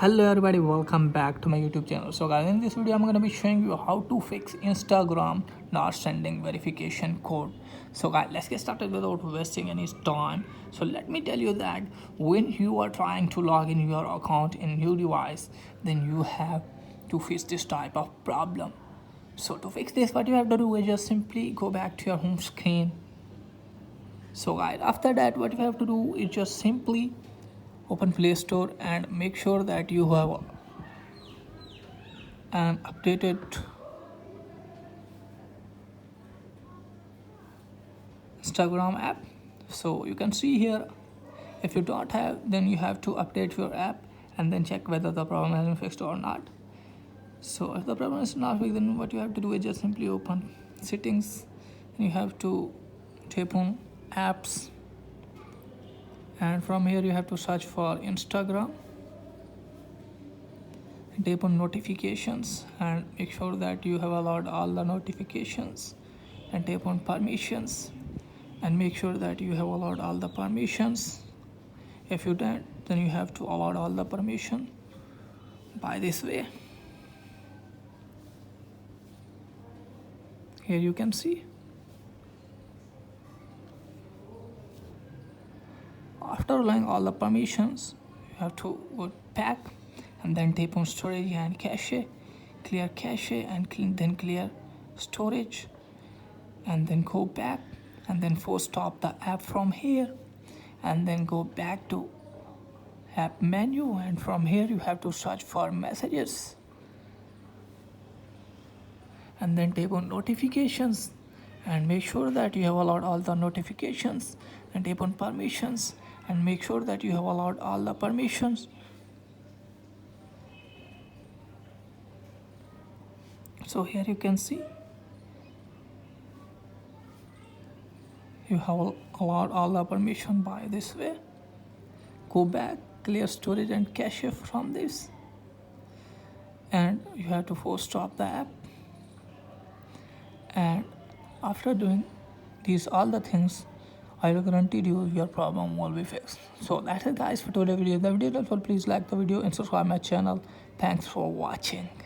Hello everybody, welcome back to my YouTube channel. So guys, in this video I'm going to be showing you how to fix Instagram not sending verification code. So guys, let's get started without wasting any time. So let me tell you that when you are trying to log in your account in new device, then you have to face this type of problem. So to fix this, what you have to do is just simply go back to your home screen. So guys, after that what you have to do is just simply open Play Store and make sure that you have an updated Instagram app. So you can see here, if you don't have, then you have to update your app and then check whether the problem has been fixed or not. So if the problem is not fixed, then what you have to do is just simply open settings and you have to tap on apps, and from here you have to search for Instagram, tap on notifications and make sure that you have allowed all the notifications, and tap on permissions and make sure that you have allowed all the permissions. If you don't, then you have to allow all the permission by this way. Here you can see. After allowing all the permissions, you have to go back and then tap on storage and cache, clear cache and then clear storage, and then go back and then force stop the app from here and then go back to app menu, and from here you have to search for messages and then tap on notifications and make sure that you have allowed all the notifications, and tap on permissions and make sure that you have allowed all the permissions. So here you can see you have allowed all the permission by this way. Go back, clear storage and cache from this, and you have to force stop the app. And after doing these all the things, I will guarantee you your problem will be fixed. So that's it guys for today's video. If the video is helpful, please like the video and subscribe my channel. Thanks for watching.